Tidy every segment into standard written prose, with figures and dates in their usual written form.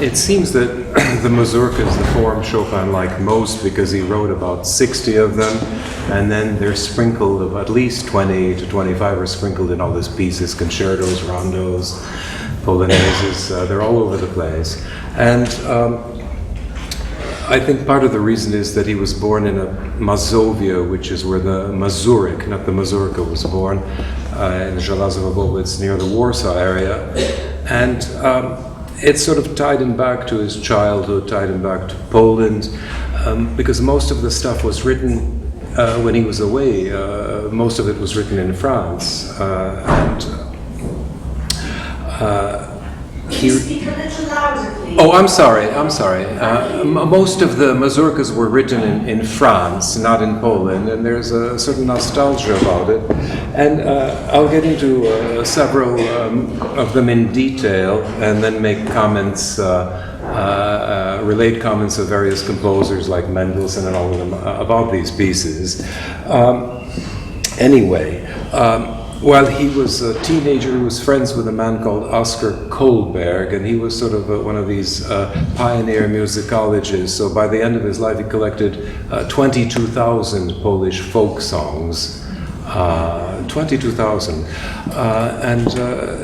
It seems that the mazurka is the form Chopin liked most because he wrote about 60 of them, and then they're sprinkled, of at least 20 to 25 are sprinkled in all his pieces, concertos, rondos, polonaises, they're all over the place. And I think part of the reason is that he was born in a Mazovia, which is where the Mazurik, not the mazurka, was born, in Żelazowo-Wobec near the Warsaw area. And it sort of tied him back to his childhood, tied him back to Poland, because most of the stuff was written when he was away. Most of it was written in France. Can you speak a little louder, please? Oh, I'm sorry. Most of the mazurkas were written in France, not in Poland, and there's a certain nostalgia about it. And I'll get into several of them in detail, and then make comments, relate comments of various composers like Mendelssohn and all of them about these pieces. While he was a teenager, he was friends with a man called Oskar Kohlberg, and he was sort of one of these pioneer musicologists. So by the end of his life, he collected 22,000 Polish folk songs. 22,000. And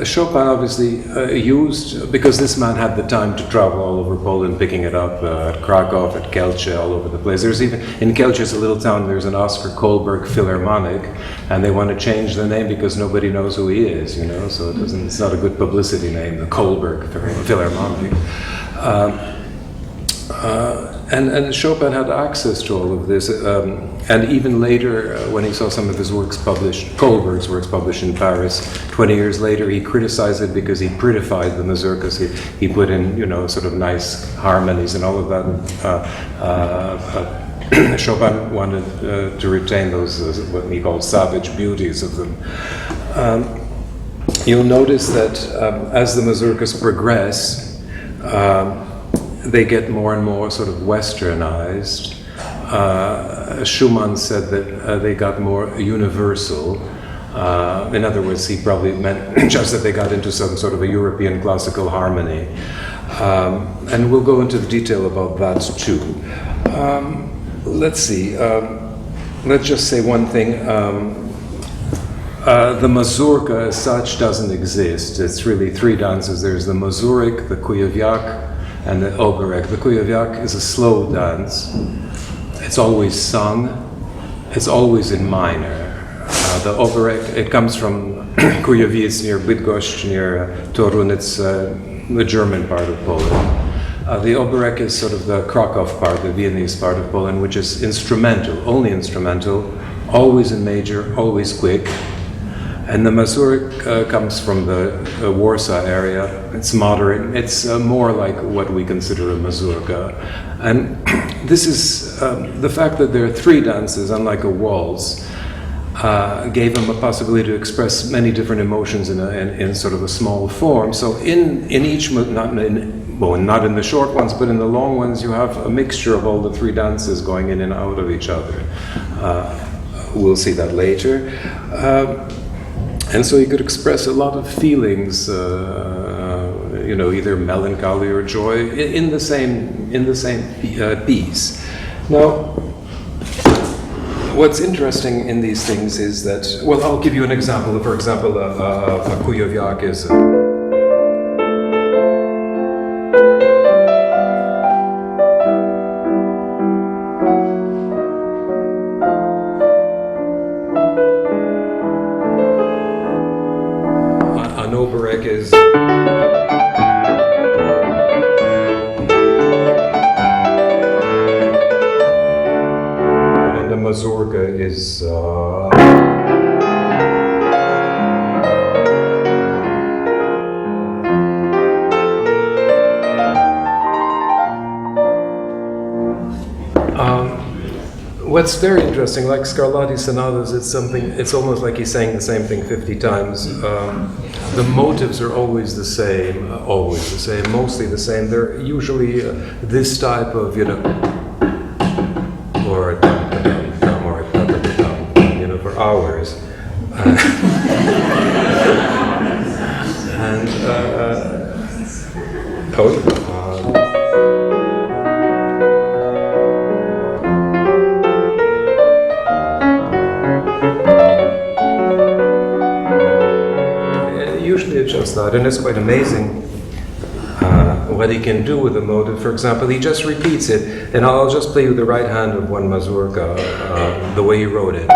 Chopin obviously used, because this man had the time to travel all over Poland, picking it up at Krakow, at Kielce, all over the place. There's even, in Kielce, it's a little town, there's an Oskar Kohlberg Philharmonic, and they want to change the name because nobody knows who he is, you know, so it's not a good publicity name, the Kohlberg Philharmonic. And Chopin had access to all of this, and even later, when he saw some of his works published, Kohlberg's works published in Paris, 20 years later, he criticized it because he prettified the mazurkas. He put in, you know, sort of nice harmonies and all of that. Chopin wanted to retain those, what he called savage beauties of them. You'll notice that as the mazurkas progress, they get more and more sort of westernized. Schumann said that they got more universal. In other words, he probably meant just that they got into some sort of a European classical harmony. And we'll go into the detail about that too. Let's see. Let's just say one thing. The mazurka as such doesn't exist. It's really three dances. There's the mazurik, the kujawiak, and the oberek. The kujawiak is a slow dance. It's always sung. It's always in minor. The oberek, it comes from Kujawiec near Bydgoszcz, near Torun. It's the German part of Poland. The oberek is sort of the Krakow part, the Viennese part of Poland, which is instrumental, only instrumental, always in major, always quick. And the mazurik comes from the Warsaw area. It's moderate. It's more like what we consider a mazurka. And this is the fact that there are three dances, unlike a waltz, gave him a possibility to express many different emotions in sort of a small form. So in each, not in the short ones, but in the long ones, you have a mixture of all the three dances going in and out of each other. We'll see that later. And so he could express a lot of feelings, you know, either melancholy or joy in the same piece. Now, what's interesting in these things is that, well, I'll give you an example. For example, a kujawiak is. Is and the mazurka is what's very interesting, like Scarlatti sonatas, it's almost like he's saying the same thing 50 times. The motives are always the same, mostly the same. They're usually this type of, you know, or dum-dum-dum, or da-da-da-dum, you know, for hours. And us that, and it's quite amazing what he can do with the motive. For example, he just repeats it, and I'll just play with the right hand of one mazurka the way he wrote it.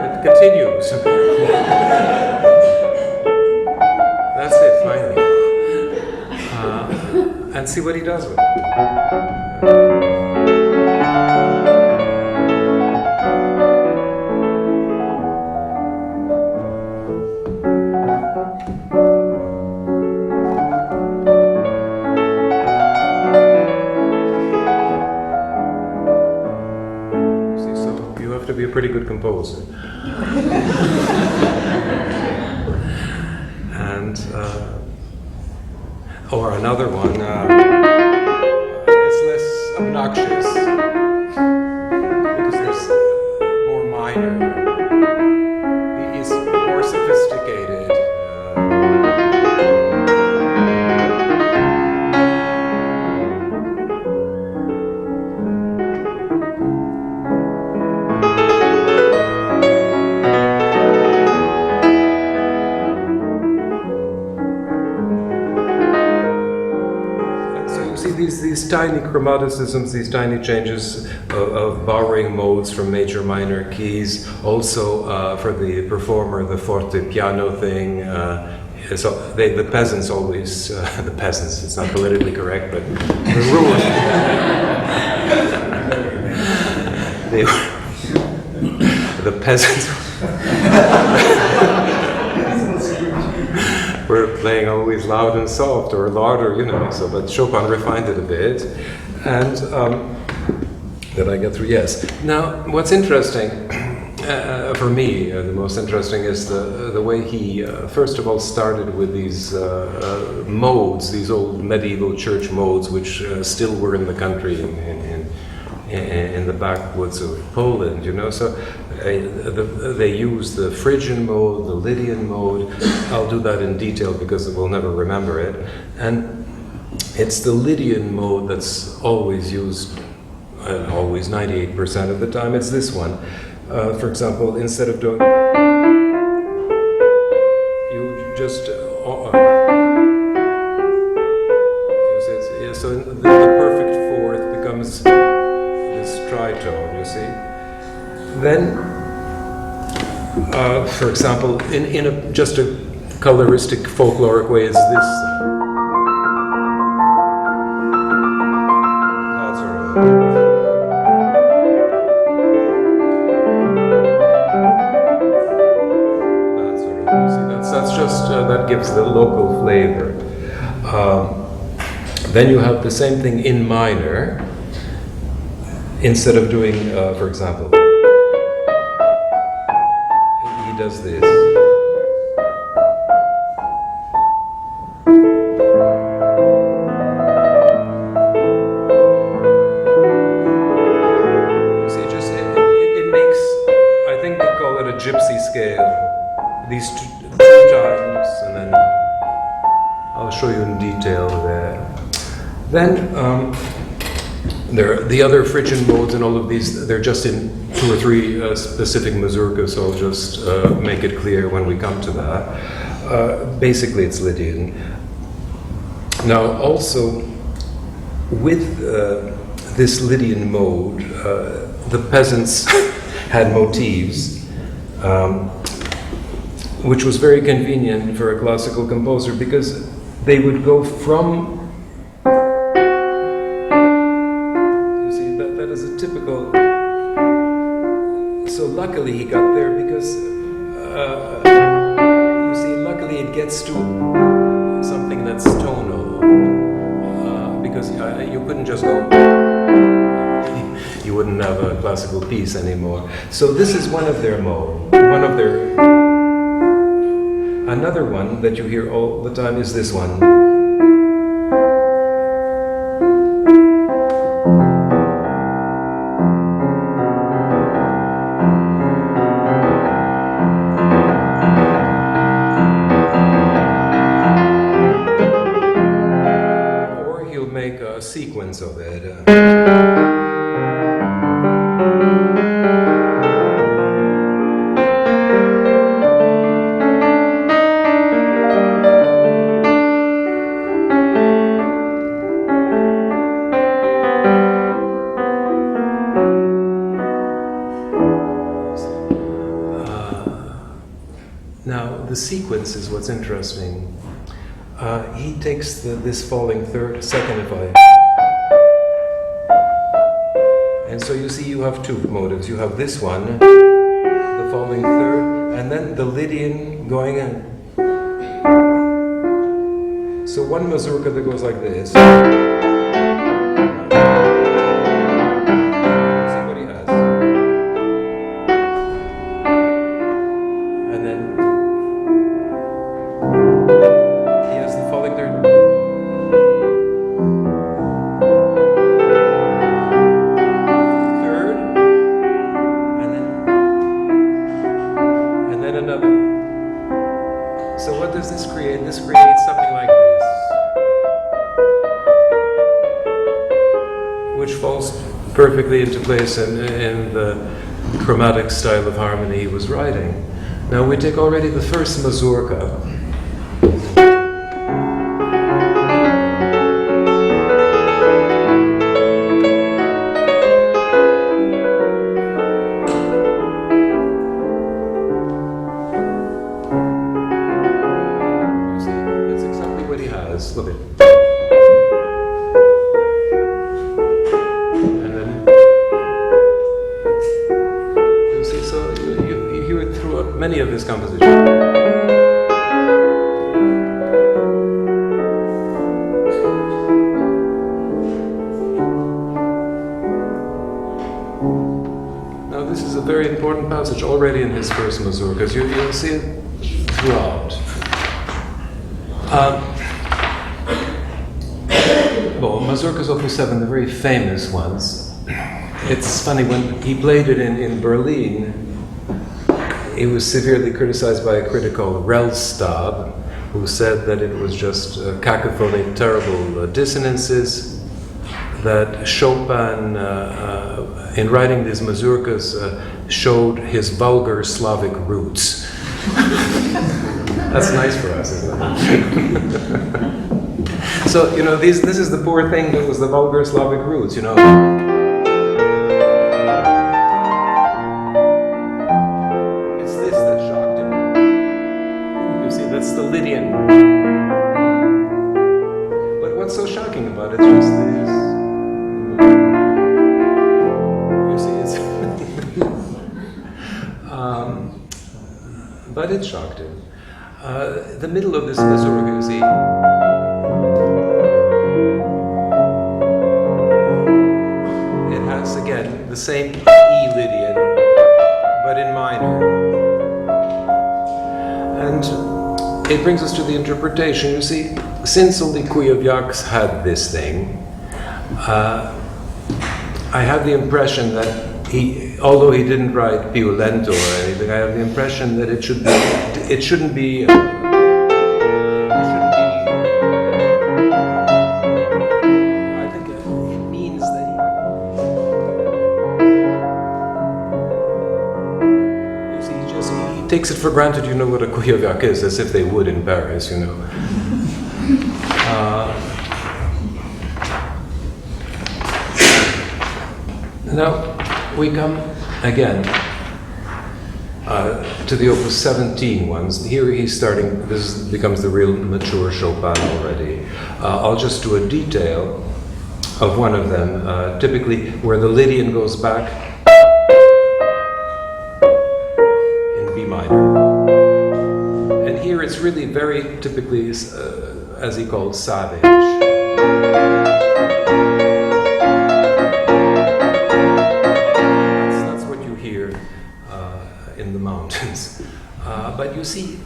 It continues. That's it, finally. And see what he does with it. To be a pretty good composer. And or another one, it's less obnoxious because there's more minor. He's more sophisticated. These tiny chromaticisms, these tiny changes of borrowing modes from major minor keys, also for the performer, the forte piano thing. So the peasants always, the peasants, it's not politically correct, but the rule. The peasants. We're playing always loud and soft, or louder, you know. So, but Chopin refined it a bit, and did I get through? Yes. Now, what's interesting for me, the most interesting is the way he first of all started with these modes, these old medieval church modes, which still were in the country in the backwoods of Poland, you know. So they use the Phrygian mode, the Lydian mode. I'll do that in detail because we'll never remember it. And it's the Lydian mode that's always used, always 98% of the time. It's this one. For example, instead of doing, you just so the perfect fourth becomes this tritone, you see. Then, for example, in just a coloristic folkloric way, is this. That's sort of. That's sort of. You see, that's just that gives the local flavor. Then you have the same thing in minor. Instead of doing, for example, he does this. See, it makes, I think they call it a gypsy scale. These two times, and then I'll show you in detail there. Then, the other Phrygian modes and all of these, they're just in 2 or 3 specific mazurkas, so I'll just make it clear when we come to that. Basically, it's Lydian. Now, also, with this Lydian mode, the peasants had motifs, which was very convenient for a classical composer because they would go from. Typical. So luckily he got there because you see, luckily it gets to something that's tonal because you couldn't just go. You wouldn't have a classical piece anymore. So this is one of their modes. Another one that you hear all the time is this one. Now, the sequence is what's interesting. He takes this falling third, second if I... And so you see you have two motives. You have this one, the falling third, and then the Lydian going in. So one mazurka that goes like this. See what he has. And then he has the falling third. Third. And then another. So what does this create? This creates something like this, which falls perfectly into place in the chromatic style of harmony he was writing. Now we take already the first mazurka. Look at it. And then you see, so you hear it throughout many of his compositions. Now this is a very important passage already in his first mazurkas. You'll see it throughout. Well, mazurkas Opus 7, the very famous ones. It's funny, when he played it in Berlin, he was severely criticized by a critic called Rellstab, who said that it was just cacophony, terrible dissonances, that Chopin, in writing these mazurkas, showed his vulgar Slavic roots. That's nice for us, isn't it? So, you know, this is the poor thing that was the vulgar Slavic roots, you know. It's this that shocked him. You see, that's the Lydian. But what's so shocking about it is just this. You see, it's... but it shocked him. The middle of this mazurka, you see, again, the same E Lydian, but in minor. And it brings us to the interpretation. You see, since only Kuyavyaks had this thing, I have the impression that although he didn't write più lento or anything, I have the impression that it shouldn't be takes it for granted you know what a Kuyaviak is, as if they would in Paris, you know. Now we come again to the Opus 17 ones. Here he's starting, this becomes the real mature Chopin already. I'll just do a detail of one of them, typically where the Lydian goes back minor. And here it's really very typically, as he called, savage. That's what you hear in the mountains. But you see,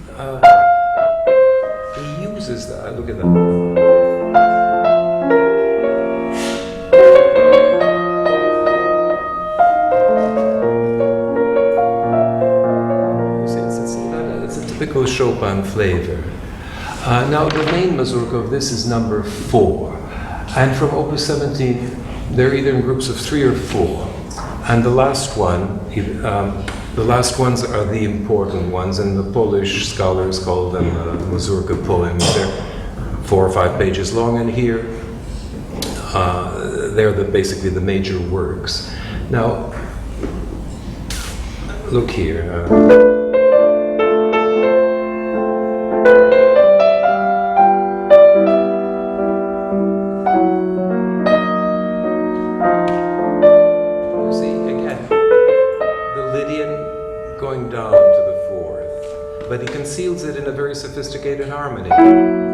he uses that. Look at that. Typical Chopin flavor. Now the main mazurka of this is number 4, and from Opus 17 they're either in groups of 3 or 4, and the last one, the last ones are the important ones, and the Polish scholars call them mazurka poems. They're 4 or 5 pages long, and here they're basically the major works. Now look here. going down to the fourth, but he conceals it in a very sophisticated harmony. And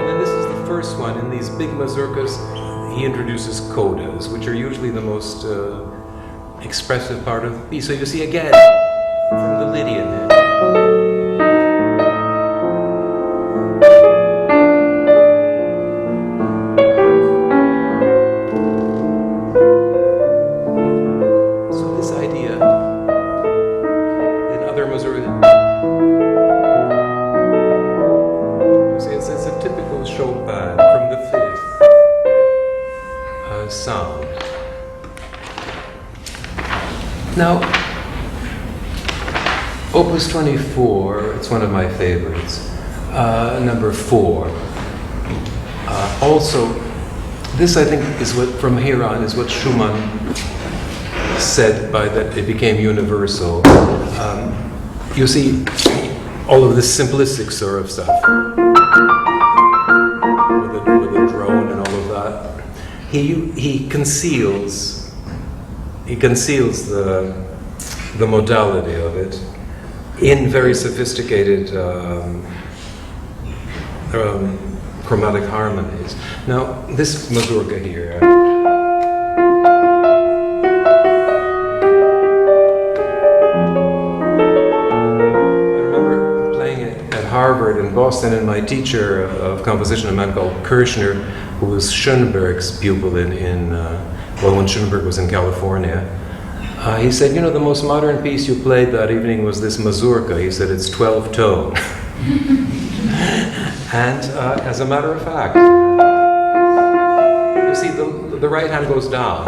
then this is the first one. In these big mazurkas, he introduces codas, which are usually the most expressive part of the piece. So you see again, from the Lydian. So this idea in other mazurkas, see, it's a typical Chopin from the fifth sound. Now, Opus 24, it's one of my favorites, number 4. Also, this I think is what, from here on, is what Schumann said by that it became universal. You see, all of this simplistic sort of stuff, with a drone and all of that. He conceals the modality of it in very sophisticated chromatic harmonies. Now, this mazurka here, I remember playing it at Harvard and Boston, and my teacher of composition, a man called Kirshner, who was Schoenberg's pupil when Schoenberg was in California. He said, you know, the most modern piece you played that evening was this mazurka. He said, it's 12-tone. And as a matter of fact, you see, the right hand goes down,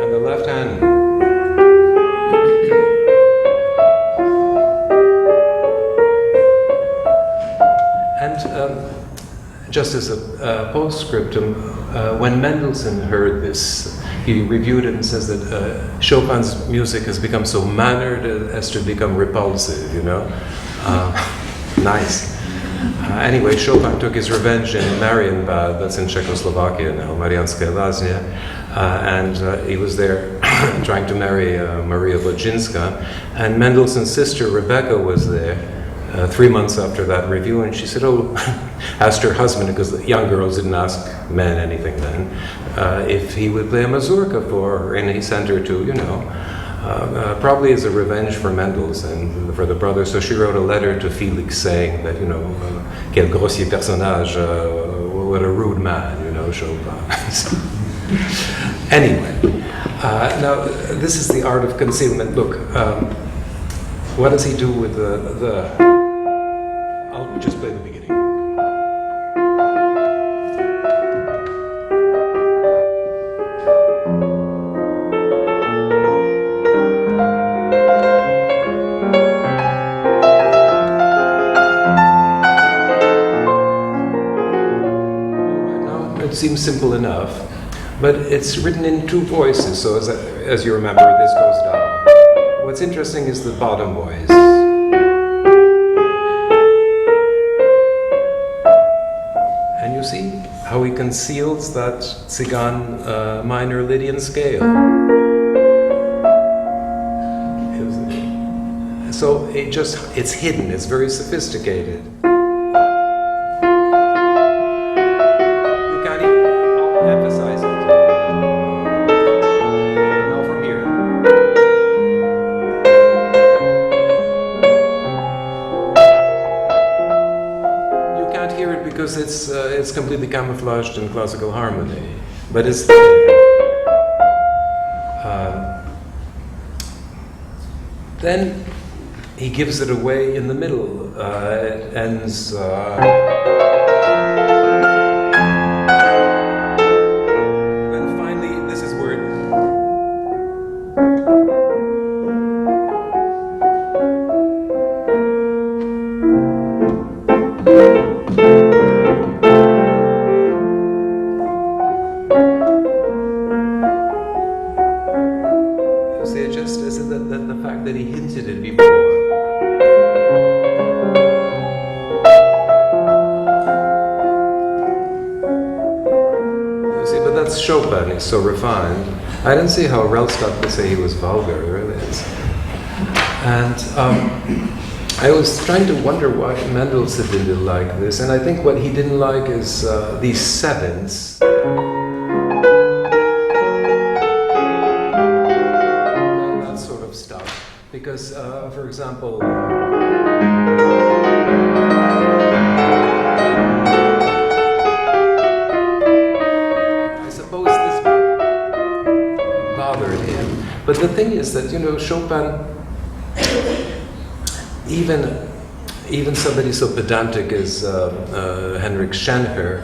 and the left hand. And just as a postscriptum, when Mendelssohn heard this, he reviewed it and says that Chopin's music has become so mannered as to become repulsive, you know. Nice. Anyway, Chopin took his revenge in Marienbad, that's in Czechoslovakia now, Mariánska Lázně, and he was there trying to marry Maria Wodzinska, and Mendelssohn's sister Rebecca was there 3 months after that review, and she said, asked her husband, because the young girls didn't ask men anything then, if he would play a mazurka for her, and he sent her to, you know, probably as a revenge for Mendelssohn, for the brother. So she wrote a letter to Felix saying that, you know, quel grossier personnage, what a rude man, you know, Chopin. Anyway, now this is the art of concealment. Look, what does he do with the I'll just play the beginning. It seems simple enough, but it's written in 2 voices, so as you remember, this goes down. What's interesting is the bottom voice. And you see how he conceals that Tzigane minor Lydian scale. So it's hidden, it's very sophisticated. Emphasize it. Now from here. You can't hear it because it's completely camouflaged in classical harmony, but it's there. Then he gives it away in the middle. It ends. The fact that he hinted it before. is so refined. I don't see how Rellstock could say he was vulgar, it really is. And I was trying to wonder why Mendelssohn didn't like this, and I think what he didn't like is these sevenths. That sort of stuff. Because, for example, I suppose this bothered him. But the thing is that, Chopin, even somebody so pedantic as Henrik Schenker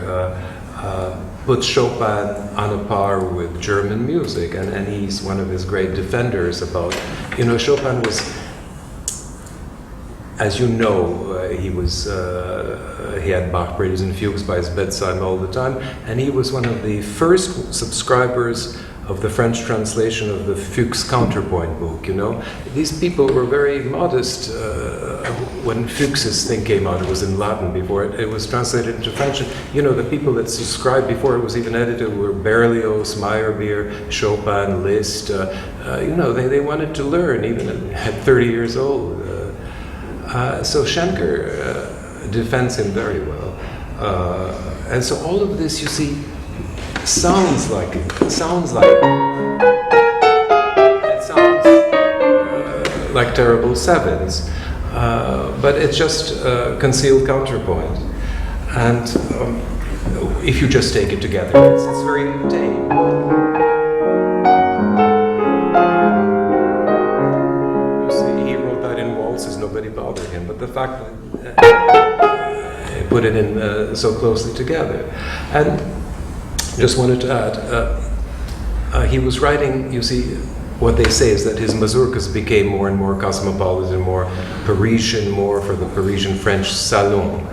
put Chopin on a par with German music, and he's one of his great defenders about, Chopin was, as you know, he had Bach preludes and fugues by his bedside all the time, and he was one of the first subscribers of the French translation of the Fuchs counterpoint book. These people were very modest when Fuchs's thing came out. It was in Latin before it was translated into French. And, the people that subscribed before it was even edited were Berlioz, Meyerbeer, Chopin, Liszt. They wanted to learn even at 30 years old. So Schenker defends him very well. And so all of this, you see, sounds like terrible sevens, but it's just concealed counterpoint, and if you just take it together, it's very tame. You see, he wrote that in waltzes, nobody bothered him, but the fact that he put it in so closely together. And just wanted to add, he was writing, you see, what they say is that his mazurkas became more and more cosmopolitan, more Parisian, more for the Parisian French salon.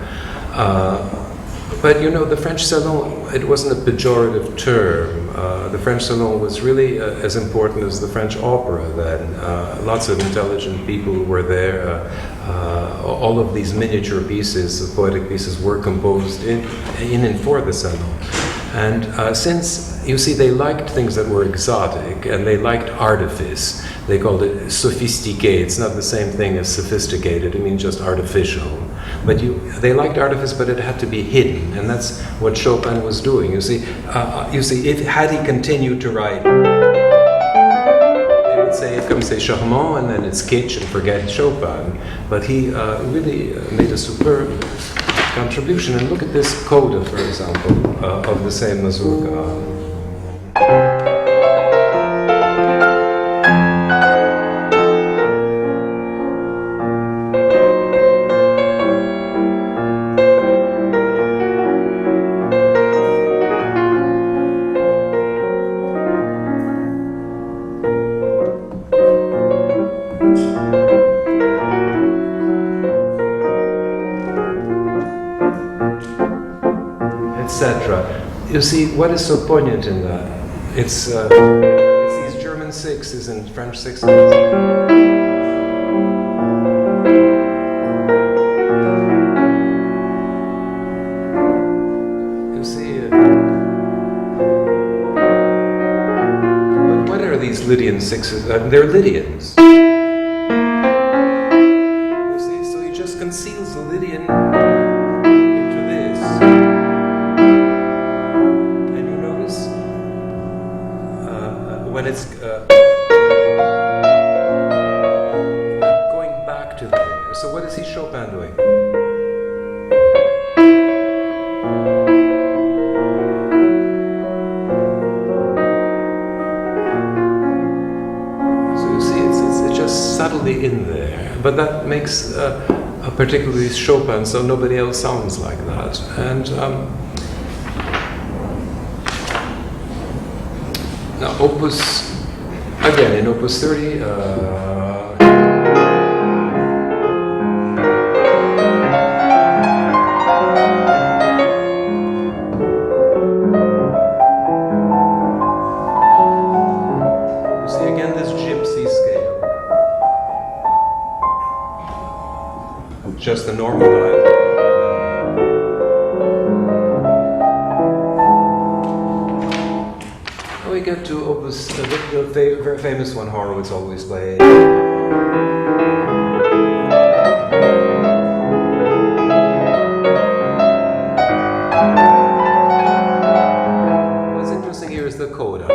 But the French salon, it wasn't a pejorative term. The French salon was really as important as the French opera then. Lots of intelligent people were there. All of these miniature pieces, poetic pieces, were composed in and for the salon. And since, you see, they liked things that were exotic, and they liked artifice. They called it sophistiqué. It's not the same thing as sophisticated. It means just artificial. But they liked artifice, but it had to be hidden, and that's what Chopin was doing. You see, had he continued to write, they would say, comme c'est charmant, and then it's kitsch, and forget Chopin. But he really made a superb contribution. And look at this coda, for example, of the same mazurka. Etc. You see, what is so poignant in that? It's these German sixes and French sixes. You see, but what are these Lydian sixes? They're Lydians. You see, so he just conceals the Lydian into this. When it's going back to there. So what is he Chopin doing? So you see, it's just subtly in there, but that makes a particularly Chopin, so nobody else sounds like that. And now, in Opus 30, you see again this gypsy scale. Just the normal line. we get to Opus, the very famous one Horowitz always played. What's interesting here is the coda.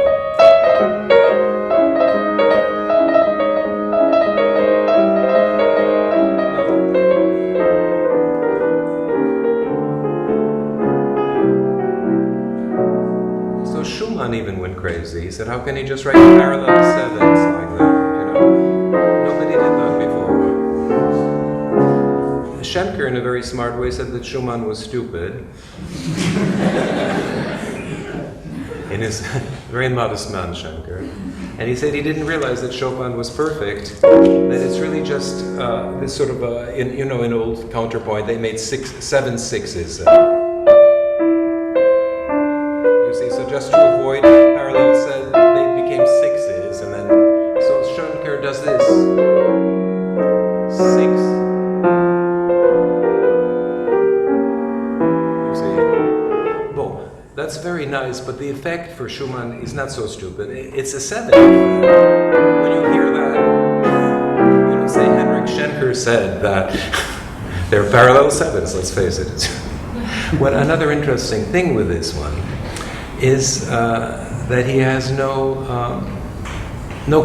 Even went crazy. He said, how can he just write parallel sevenths like that? You know, nobody did that before. Schenker, in a very smart way, said that Schumann was stupid. In his very modest man, Schenker. And he said he didn't realize that Chopin was perfect, that it's really just this sort of, in old counterpoint, they made 7 sixes. Just to avoid parallel set, they became 6s, and then so Schoenker does this 6. You see, well, that's very nice, but the effect for Schumann is not so stupid. It's a 7. When you hear that, you don't say Henrik Schenker said that they're parallel 7s. Let's face it. What another interesting thing with this one is that he has no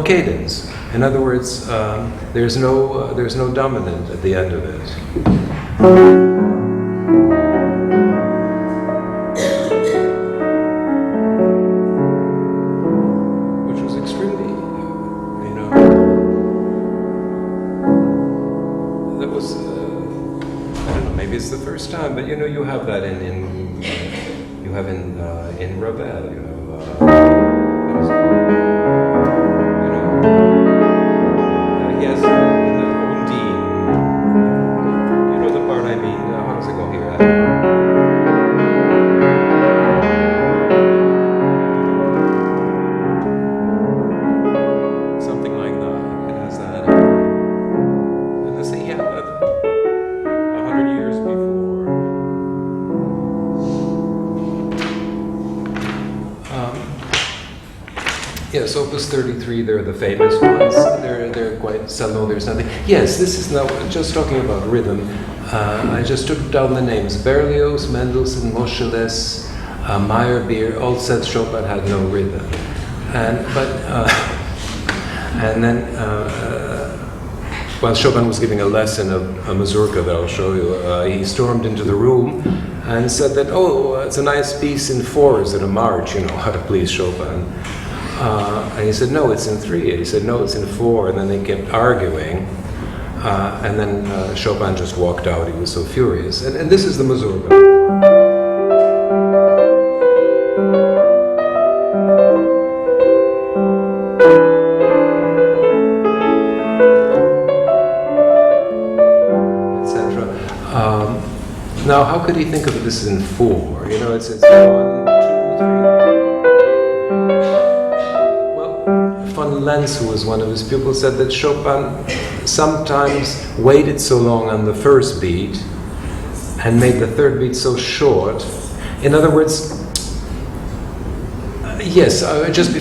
cadence. In other words, there's no dominant at the end of it. Which was extremely, that was, I don't know, maybe it's the first time, but you have that in Ravel, yes, in the Undine, the part I mean, how does it go here? Something like that, it has that, and this, he had that 100 years before. Yes, Opus 33, they're the famous ones. They're quite solo, there's nothing. Yes, this is now, just talking about rhythm, I just took down the names. Berlioz, Mendelssohn, Moscheles, Meyerbeer, all said Chopin had no rhythm. And then while Chopin was giving a lesson of a mazurka that I'll show you, he stormed into the room and said that, it's a nice piece in 4, is it a march, how to please Chopin. And he said, no, it's in 3. And he said, no, it's in 4. And then they kept arguing. And then Chopin just walked out. He was so furious. And this is the mazurka. Etc. Now, how could he think of this in 4? It's 1, 2, 3. Lenz, who was one of his pupils, said that Chopin sometimes waited so long on the first beat and made the third beat so short. In other words, yes, just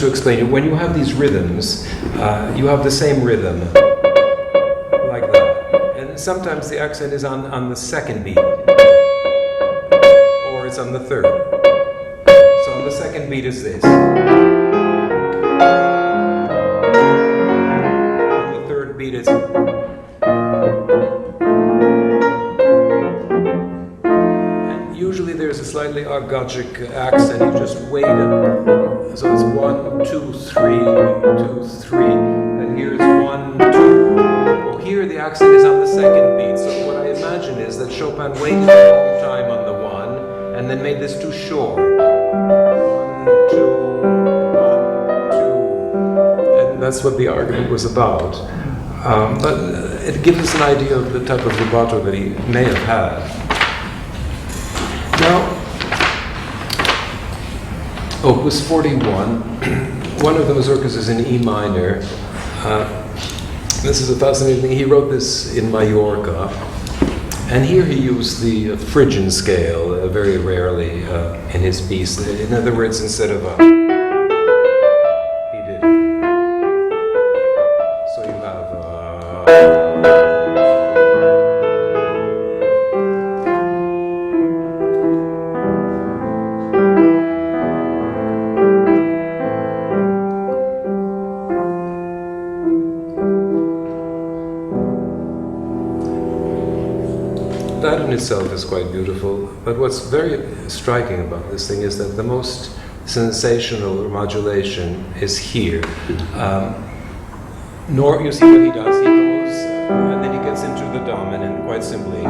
to explain it, when you have these rhythms, you have the same rhythm, like that. And sometimes the accent is on the second beat, or it's on the third. So on the second beat is this. Beat is, and usually there's a slightly argogic accent. You just wait it, so it's 1, 2, 3, 2, 3, and here it's 1, 2. Well, here the accent is on the second beat. So what I imagine is that Chopin waited a long time on the 1, and then made this too short. 1, 2, 1, 2, and that's what the argument was about. But it gives us an idea of the type of vibrato that he may have had. Now, Opus 41, one of the mazurkas is in E minor. This is a fascinating thing. He wrote this in Mallorca. And here he used the Phrygian scale very rarely in his piece. In other words, instead of a itself is quite beautiful, but what's very striking about this thing is that the most sensational modulation is here. Nor you see what he does. He goes and then he gets into the dominant quite simply.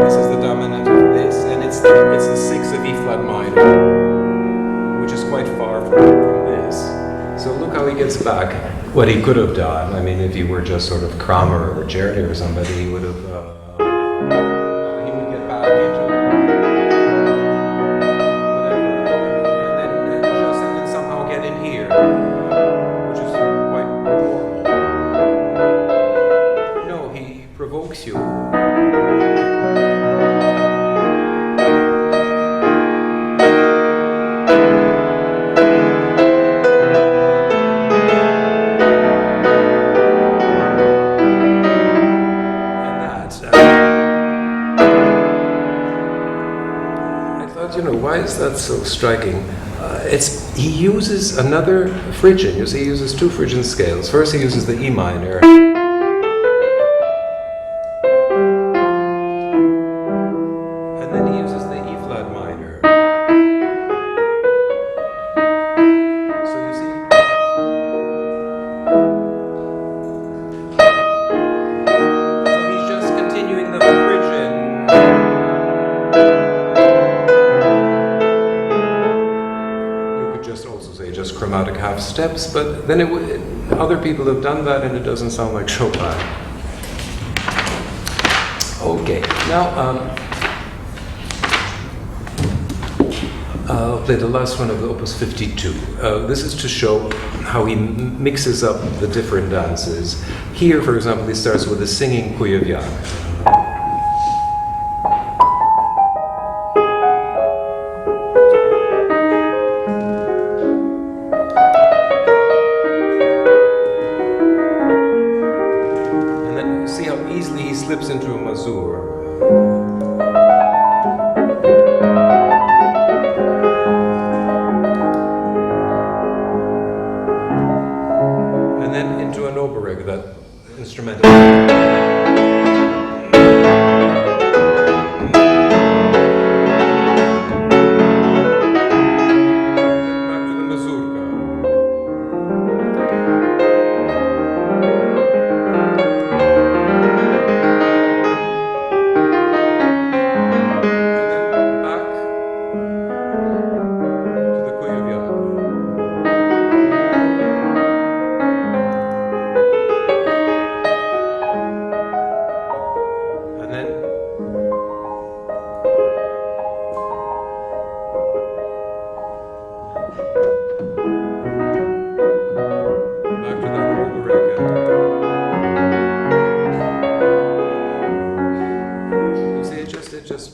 This is the dominant of this, and it's the 6 of E flat minor, which is quite far from this. So look how he gets back. What he could have done, I mean, if he were just sort of Kramer or Czerny or somebody, he would have, he would get back into whatever, and then somehow get in here, which is quite normal. No, he provokes you. Why is that so striking? He uses another Phrygian. You see, he uses 2 Phrygian scales. First, he uses the E minor. And then he uses the E flat minor. So you see. So he's just continuing the Phrygian. Just chromatic half steps, but then other people have done that and it doesn't sound like Chopin. Okay, now I'll play the last one of the Opus 52. This is to show how he mixes up the different dances. Here, for example, he starts with a singing Kuyeviak. Slips into a mazur. And then into an obereg, that instrumental. Back to the mazurka.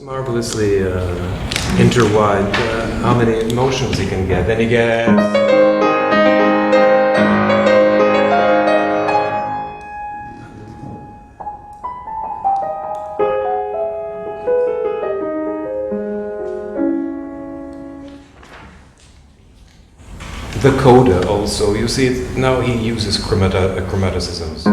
Marvelously intertwined, how many emotions he can get. Then he gets. The coda also, you see, now he uses chromaticisms.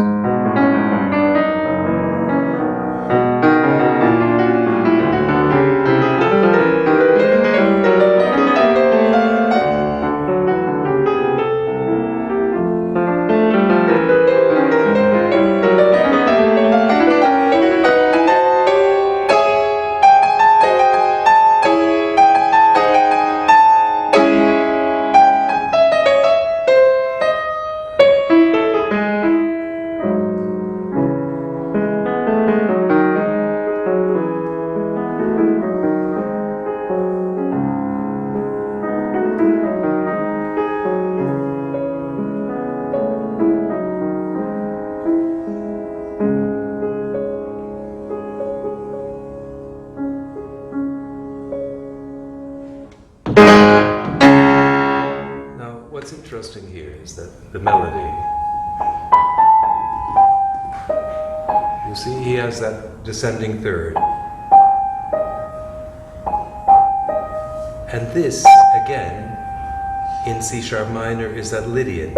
What's interesting here is that the melody, you see he has that descending third. And this, again, in C sharp minor, is that Lydian.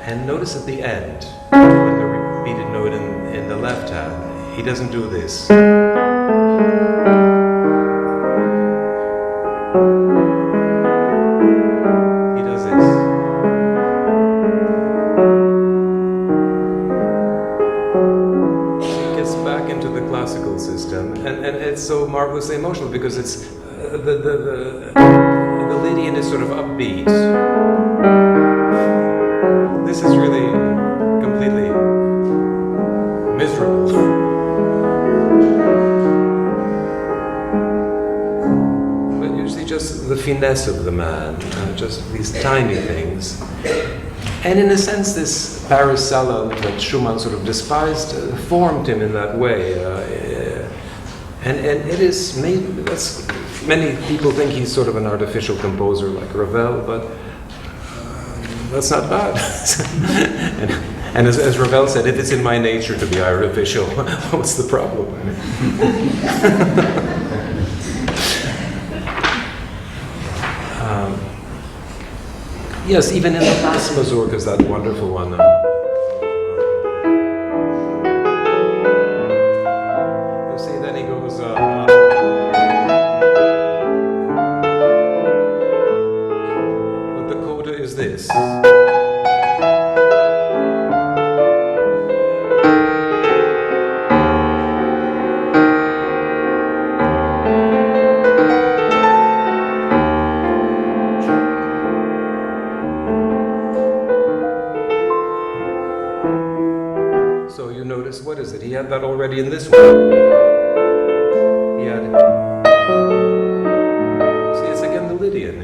And notice at the end, when the repeated note in the left hand, he doesn't do this. He does this. He gets back into the classical system, and it's so marvelously emotional because it's the Lydian is sort of upbeat. This is really completely miserable. But you see just the finesse of the man, just these tiny things. And in a sense, this Paracella that Schumann sort of despised formed him in that way. And it is made, many people think he's sort of an artificial composer like Ravel, but that's not bad. and as Ravel said, if it's in my nature to be artificial, what's the problem? Yes, even in the last mazurkas, that wonderful one. You see, then he goes. But the coda is this. What is it? He had that already in this one. He had it. See, it's again the Lydian.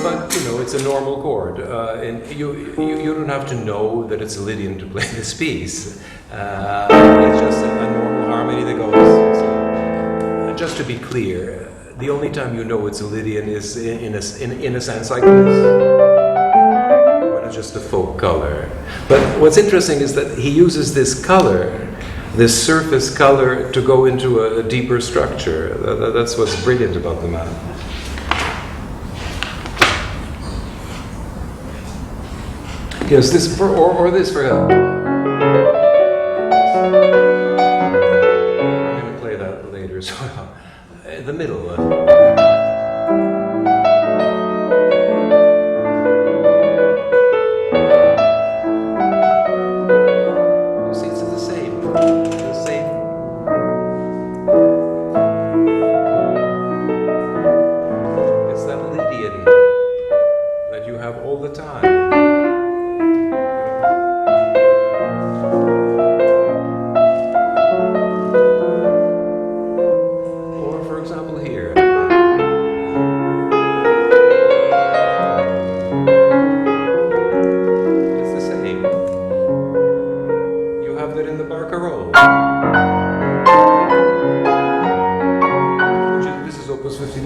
But, you know, it's a normal chord. And you don't have to know that it's a Lydian to play this piece. It's just a normal harmony that goes. So, just to be clear, the only time you know it's a Lydian is in a sense like this. Just a folk color. But what's interesting is that he uses this color, this surface color, to go into a deeper structure. That's what's brilliant about the man. Yes, this for, or this for him. I'm going to play that later. So, the middle.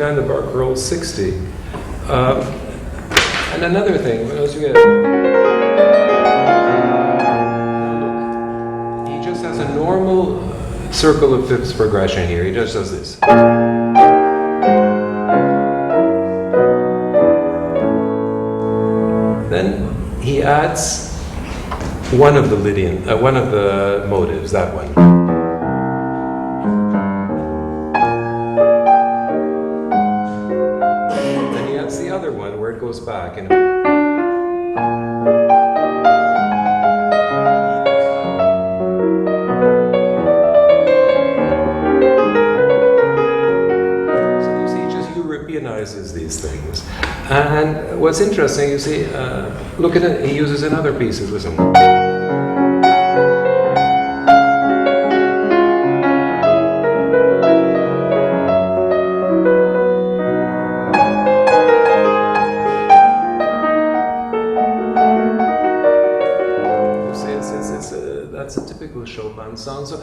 The Barcarolle 60. And another thing, what else you get? He just has a normal circle of fifths progression here. He just does this. Then he adds one of the Lydian, one of the motives, that one. Goes back and so you see, just Europeanizes these things. And what's interesting, you see, look at it. He uses in other pieces with him. That's a typical Chopin song. So,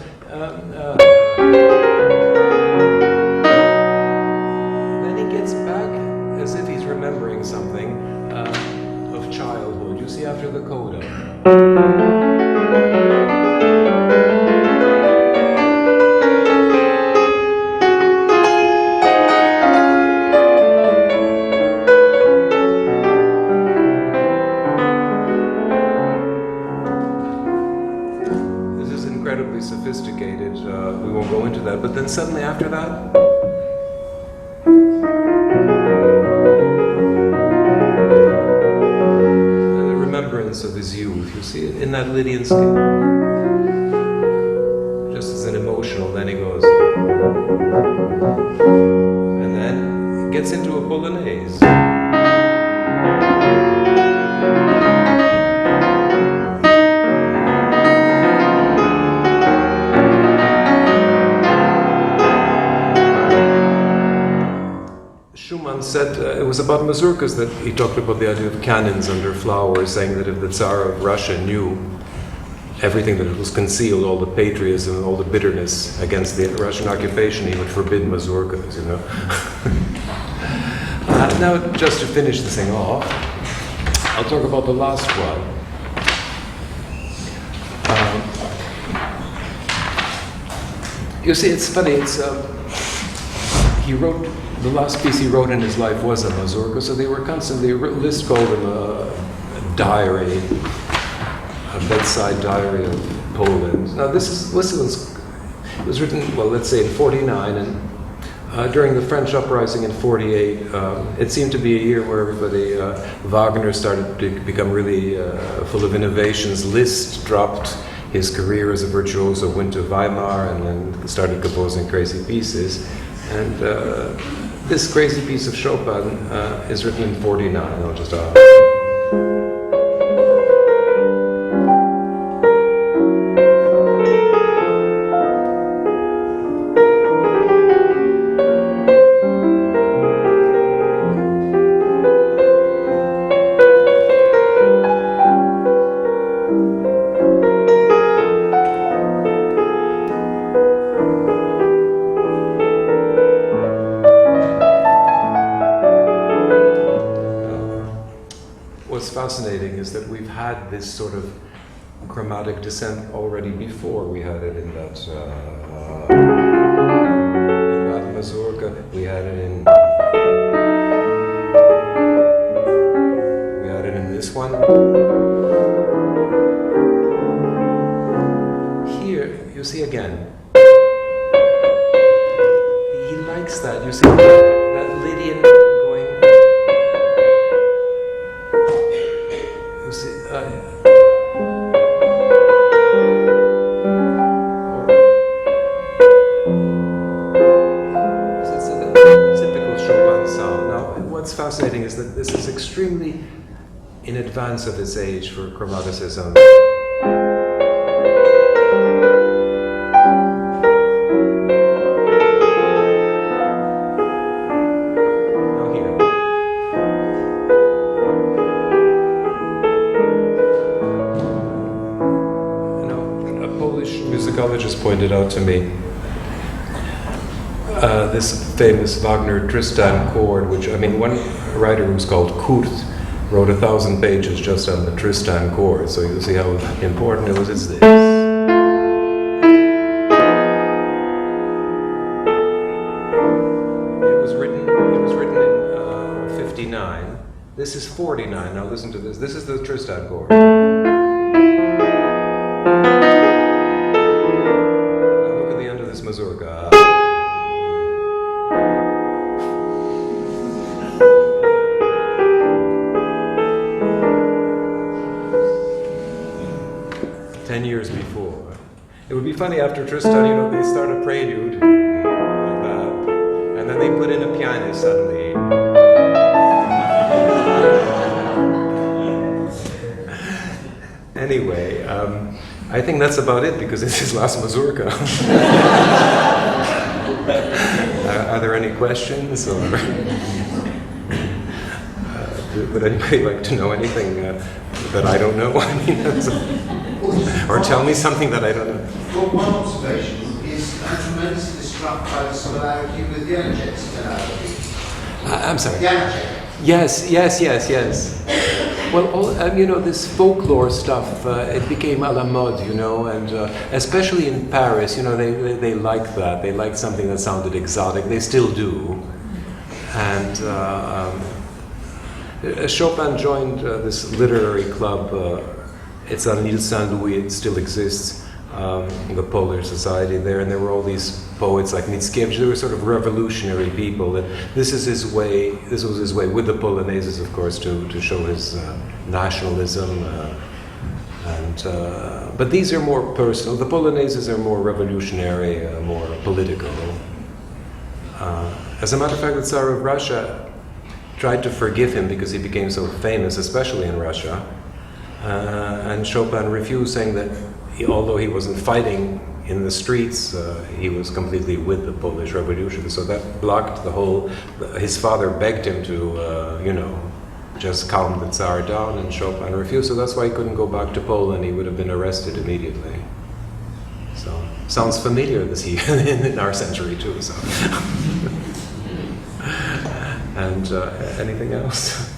then he gets back as if he's remembering something of childhood. You see, after the coda. incredibly sophisticated. We won't go into that. But then suddenly after that, and the remembrance of his youth. You see it in that Lydian scale. Just as an emotional, then he goes. And then gets into a Polonaise. Schumann said it was about mazurkas that he talked about the idea of cannons under flowers, saying that if the Tsar of Russia knew everything that was concealed, all the patriotism, all the bitterness against the Russian occupation, he would forbid mazurkas, you know. Now, just to finish this thing off, I'll talk about the last one. You see, it's funny, he wrote, the last piece he wrote in his life was a mazurka, so they were constantly, Liszt called him a diary, a bedside diary of Poland. Now this was written, well, let's say in 49, and during the French uprising in 48, it seemed to be a year where everybody, Wagner started to become really full of innovations. Liszt dropped his career as a virtuoso, went to Weimar, and then started composing crazy pieces. And this crazy piece of Chopin is written in 49. I'll just fascinating is that we've had this sort of chromatic descent already before. We had it in that mazurka. We had it in this one. Here, you see again. He likes that. You see that Lydian going. You see. It's a typical Chopin sound. Now, what's fascinating is that this is extremely in advance of its age for chromaticism. Musicologist pointed out to me this famous Wagner Tristan chord, which, I mean, one writer who's called Kurt wrote 1,000 pages just on the Tristan chord, so you see how important it was. It's this. It was written in 59. This is 49. Now listen to this. This is the Tristan chord. 10 years before. It would be funny after Tristan, you know, they start a prelude like that, and then they put in a pianist suddenly. Anyway, I think that's about it because it's his last mazurka. Are there any questions, or would anybody like to know anything that I don't know? I mean, or tell me something that I don't know. Well, one observation is I'm tremendously struck by the similarity with Janacek's tonality. I'm sorry. Janacek. Yes. Well, you know, this folklore stuff, it became à la mode, you know, and especially in Paris, you know, they liked that. They liked something that sounded exotic. They still do. And Chopin joined this literary club. It's on Ile Saint-Louis. It still exists. the Polish society there, and there were all these poets like Mickiewicz. They were sort of revolutionary people, and this is his way. This was his way with the Polonaises, of course, to show his nationalism. But these are more personal. The Polonaises are more revolutionary, more political. As a matter of fact, the Tsar of Russia tried to forgive him because he became so famous, especially in Russia. And Chopin refused, saying that although he wasn't fighting in the streets, he was completely with the Polish Revolution. So that blocked the whole. His father begged him to, just calm the Tsar down, and Chopin refused. So that's why he couldn't go back to Poland. He would have been arrested immediately. So sounds familiar this year in our century too. So. And anything else?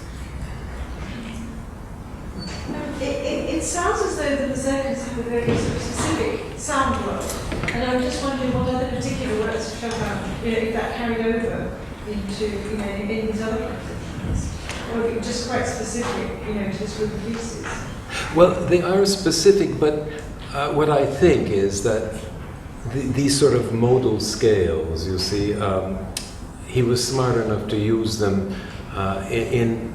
It sounds as though the mazurkas have a very sort of specific sound world, and I'm just wondering what other particular works of Chopin, if that carried over into, in these other compositions, or if it was just quite specific, to this group of pieces. Well, they are specific, but what I think is that these sort of modal scales, you see, he was smart enough to use them in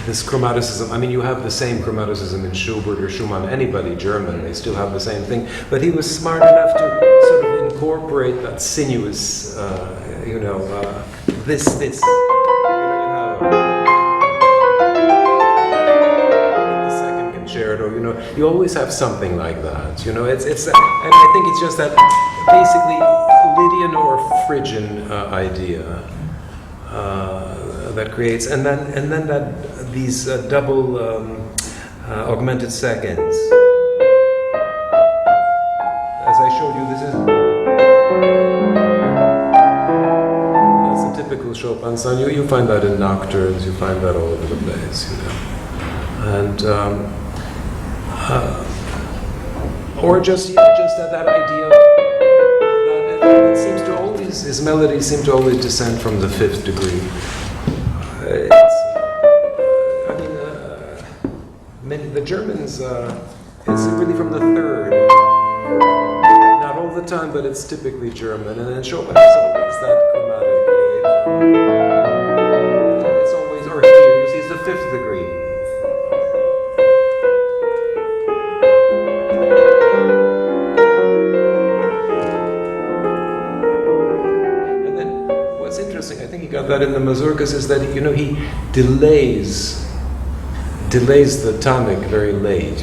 this chromaticism. I mean, you have the same chromaticism in Schubert or Schumann, anybody German, they still have the same thing. But he was smart enough to sort of incorporate that sinuous, this. You have the second concerto. You always have something like that. It's, and I think it's just that basically Lydian or Phrygian idea. That creates, and then that these double augmented seconds. As I showed you, that's a typical Chopin sound. You find that in nocturnes. You find that all over the place. And or just that idea that it seems to always, his melodies seem to always descend from the fifth degree. The Germans, it's really from the third. Not all the time, but it's typically German. And then Chopin is always that chromatic. It's always, or here, you see, it's the fifth degree. And then what's interesting, I think he got that in the mazurkas, is that he delays the tonic very late,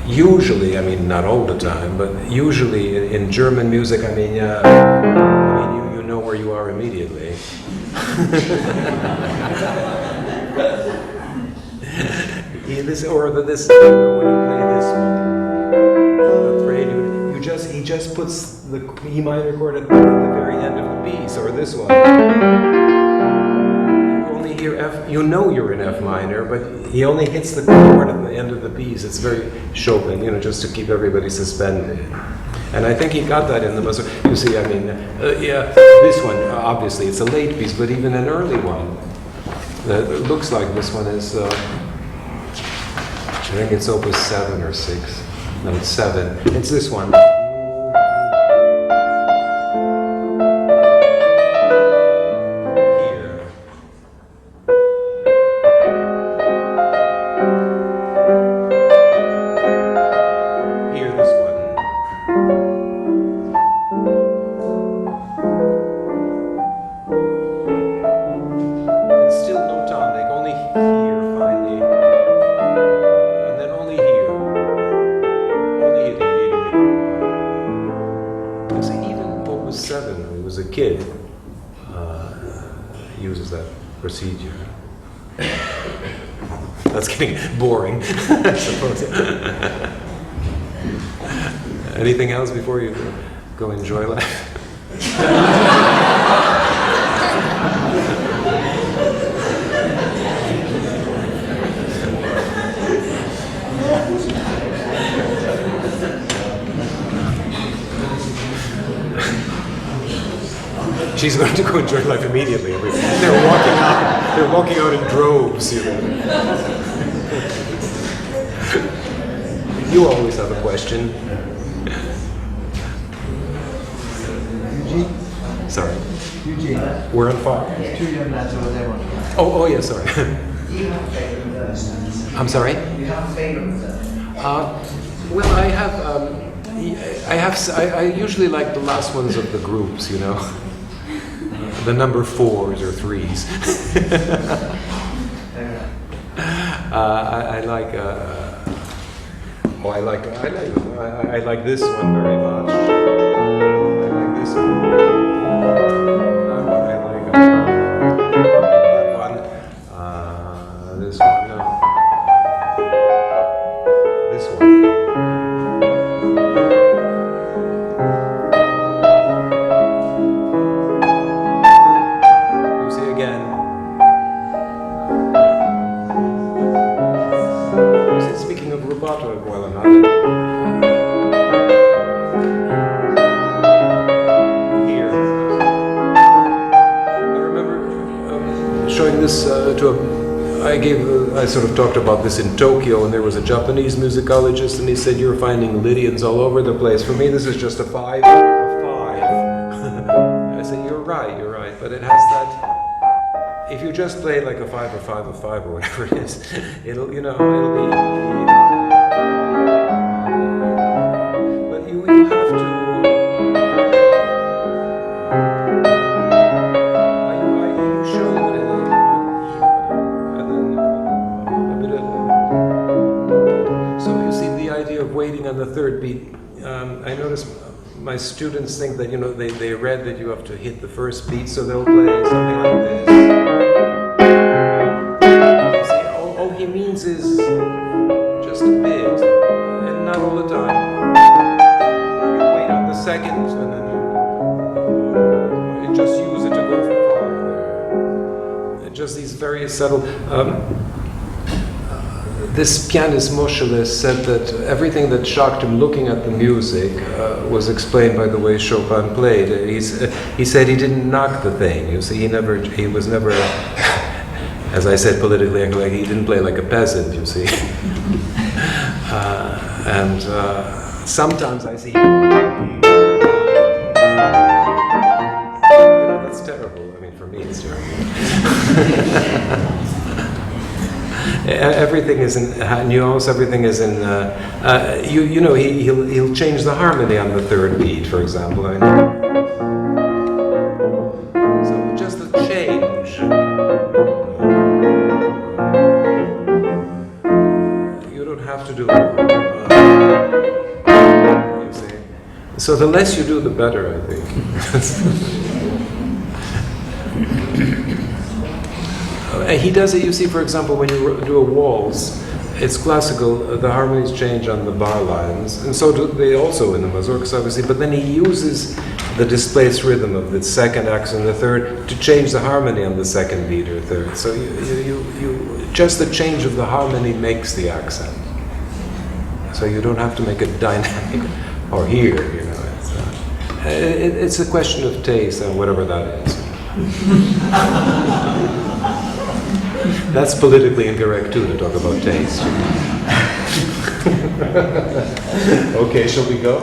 usually, I mean, not all the time, but usually in German music, you know where you are immediately. When you play this one, he just puts the E minor chord at the very end of the piece, or this one. You're in F minor, but he only hits the chord at the end of the piece. It's very Chopin, just to keep everybody suspended. And I think he got that in the mazurka. You see, this one, obviously, it's a late piece, but even an early one that looks like this one is, I think it's opus 7 or 6. No, it's 7. It's this one. Procedure. That's getting boring, I suppose. Anything else before you go enjoy life? She's going to go enjoy life immediately. They're walking out in droves, You always have a question. Sorry. Eugene, We're on fire. there's two young lads over there. Oh, yeah, sorry. Do you have a favourite verse? I'm sorry? Do you have a favourite verse? Well, I usually like the last ones of the groups, you know. The number 4s or 3s. I like this one very much. I like this one. I like that one. This one, no. This one. You see again. Speaking of rubato, well, here. I remember showing this to a. I sort of talked about this in Tokyo, and there was a Japanese musicologist, and he said, "You're finding Lydians all over the place. For me, this is just a 5 of 5." I said, "You're right, but it has that." If you just play like a 5 or 5 of 5 or whatever it is, it'll be. But you have to. You show it, and then a bit of. So you see the idea of waiting on the third beat. I notice my students think that they read that you have to hit the first beat, so they'll play something like this. He means is just a bit, and not all the time. You wait on the second, and then you just use it to go far. Just these very subtle. This pianist Moscheles said that everything that shocked him looking at the music was explained by the way Chopin played. He said he didn't knock the thing. You see, he was never. As I said politically, like he didn't play like a peasant, you see. And sometimes I see. That's terrible. I mean, for me, it's terrible. Everything is in nuance. Everything is in. He'll change the harmony on the third beat, for example. So just a change. Have to do you see. So the less you do, the better, I think. And he does it, you see, for example, when you do a waltz, it's classical, the harmonies change on the bar lines, and so do they also in the mazurkas, obviously, but then he uses the displaced rhythm of the second accent and the third to change the harmony on the second beat or third. So you just the change of the harmony makes the accent. So you don't have to make it dynamic or here, It's a question of taste and whatever that is. That's politically incorrect too, to talk about taste. Okay, shall we go?